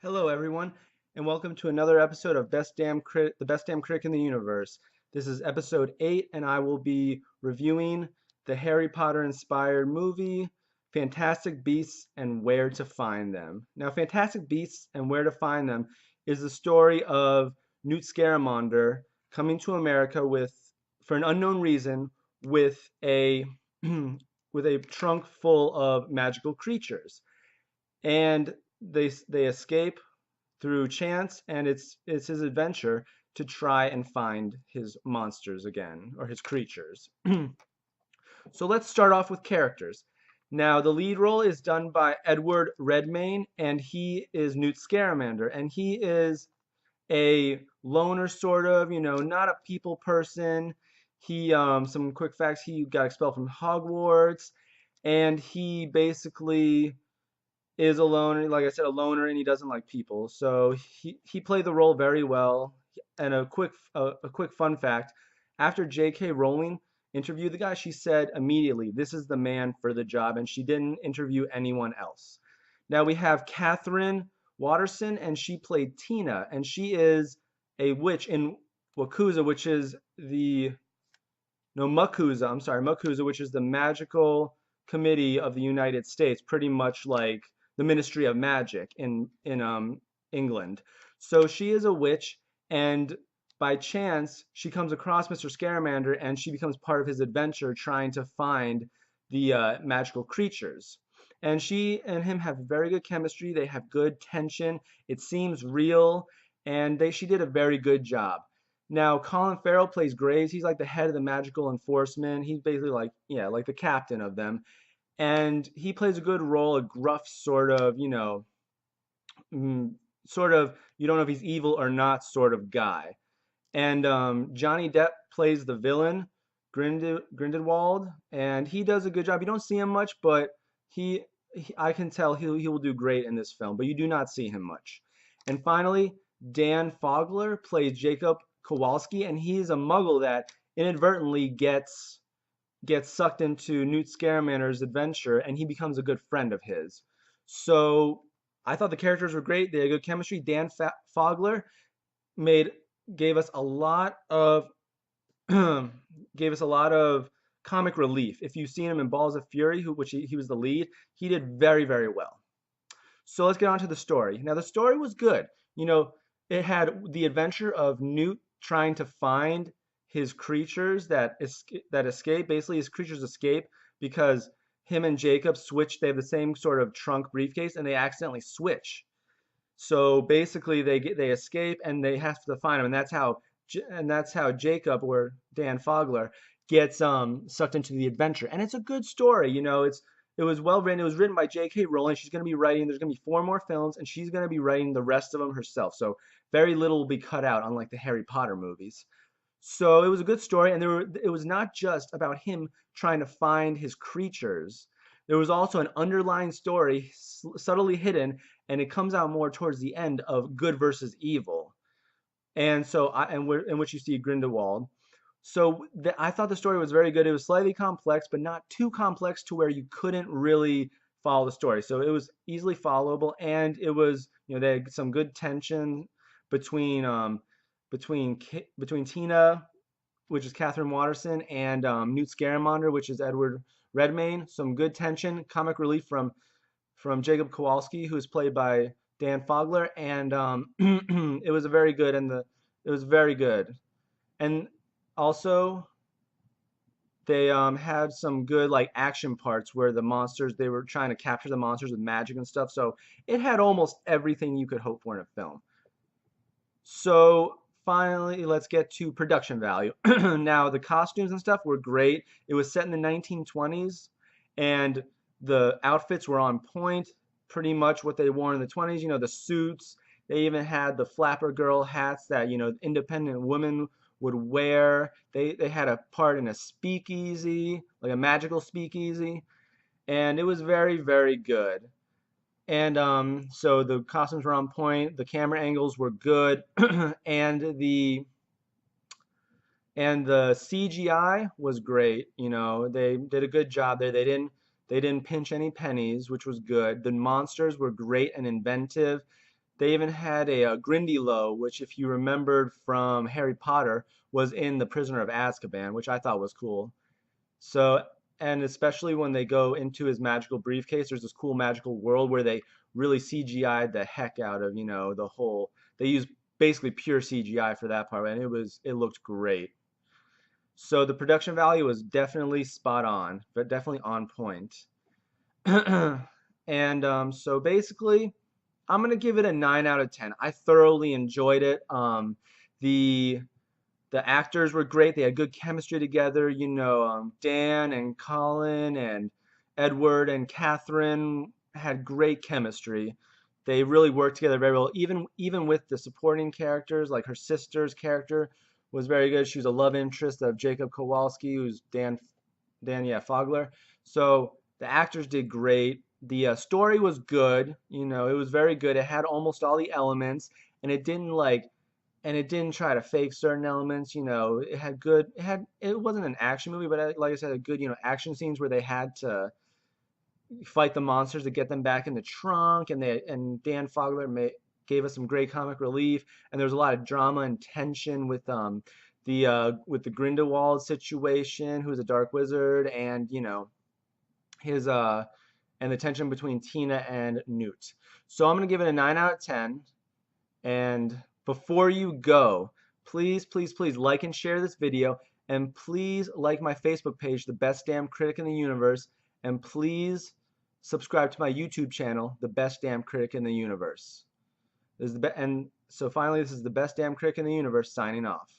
Hello, everyone, and welcome to another episode of the Best Damn Critic in the Universe. This is episode 8, and I will be reviewing the Harry Potter inspired movie Fantastic Beasts and Where to Find Them. Now, Fantastic Beasts and Where to Find Them is the story of Newt Scamander coming to America for an unknown reason, with a with a trunk full of magical creatures, and they escape through chance, and it's his adventure to try and find his monsters again, or his creatures. So let's start off with characters. Now, the lead role is done by Edward Redmayne, and he is Newt Scamander, and he is a loner, sort of, not a people person. Some quick facts: he got expelled from Hogwarts, and he basically is a loner, like I said, a loner, and he doesn't like people. So he played the role very well. And a quick fun fact: after J.K. Rowling interviewed the guy, she said immediately, "This is the man for the job," and she didn't interview anyone else. Now we have Catherine Watterson, and she played Tina, and she is a witch in Wakuza, which is the no, Makuza. I'm sorry, Makuza, which is the magical committee of the United States, pretty much like the Ministry of Magic in England. So she is a witch, and by chance she comes across Mr. Scamander, and she becomes part of his adventure trying to find the magical creatures. And she and him have very good chemistry. They have good tension. It seems real, and they she did a very good job. Now, Colin Farrell plays Graves. He's like the head of the magical enforcement. He's basically like, yeah, like the captain of them. And he plays a good role, a gruff sort of, mm, sort of, you don't know if he's evil or not sort of guy. And Johnny Depp plays the villain, Grindelwald, and he does a good job. You don't see him much, but I can tell he will do great in this film, but you do not see him much. And finally, Dan Fogler plays Jacob Kowalski, and he's a muggle that inadvertently gets sucked into Newt Scamander's adventure, and he becomes a good friend of his. So I thought the characters were great. They had good chemistry. Fogler made gave us a lot of gave us a lot of comic relief. If you've seen him in Balls of Fury, which he was the lead, he did very, very well. So let's get on to the story. Now, the story was good. It had the adventure of Newt trying to find his creatures that escape. Basically, his creatures escape because him and Jacob switch. They have the same sort of trunk briefcase, and they accidentally switch. So basically, they escape, and they have to find them, and that's how Jacob, or Dan Fogler, gets sucked into the adventure. And it's a good story. It was well written. It was written by J.K. Rowling. She's going to be writing. There's going to be 4 more films, and she's going to be writing the rest of them herself. So very little will be cut out, unlike the Harry Potter movies. So it was a good story, and it was not just about him trying to find his creatures. There was also an underlying story, subtly hidden, and it comes out more towards the end, of good versus evil. And so, in which you see Grindelwald. So I thought the story was very good. It was slightly complex, but not too complex to where you couldn't really follow the story. So it was easily followable, and it was, they had some good tension between between Tina, which is Catherine Watterson, and Newt Scamander, which is Edward Redmayne. Some good tension, comic relief from Jacob Kowalski, who is played by Dan Fogler, and it was a very good, it was very good. And also, they had some good like action parts where the monsters, they were trying to capture the monsters with magic and stuff. So it had almost everything you could hope for in a film. So finally, let's get to production value. Now, the costumes and stuff were great. It was set in the 1920s, and the outfits were on point, pretty much what they wore in the 20s. The suits. They even had the flapper girl hats that, independent women would wear. They had a part in a speakeasy, like a magical speakeasy, and it was very, very good. And so the costumes were on point, the camera angles were good, and the CGI was great. They did a good job there. They didn't pinch any pennies, which was good. The monsters were great and inventive. They even had a Grindylow, which, if you remembered from Harry Potter, was in The Prisoner of Azkaban, which I thought was cool. So, and especially when they go into his magical briefcase, there's this cool magical world where they really CGI'd the heck out of, the whole. They used basically pure CGI for that part, and it looked great. So the production value was definitely spot on, but definitely on point. And so basically, I'm gonna give it a 9 out of 10. I thoroughly enjoyed it. The the actors were great. They had good chemistry together. Dan and Colin and Edward and Catherine had great chemistry. They really worked together very well. Even with the supporting characters, like her sister's character was very good. She was a love interest of Jacob Kowalski, who's Dan Fogler. So the actors did great. The story was good. It was very good. It had almost all the elements, and it didn't try to fake certain elements. It wasn't an action movie, but like I said, a good, action scenes where they had to fight the monsters to get them back in the trunk, and Dan Fogler gave us some great comic relief, and there was a lot of drama and tension with the Grindelwald situation, who's a dark wizard, and his and the tension between Tina and Newt. So I'm gonna give it a 9 out of 10. And before you go, please, please, please like and share this video, and please like my Facebook page, The Best Damn Critic in the Universe, and please subscribe to my YouTube channel, The Best Damn Critic in the Universe. And so finally, this is The Best Damn Critic in the Universe signing off.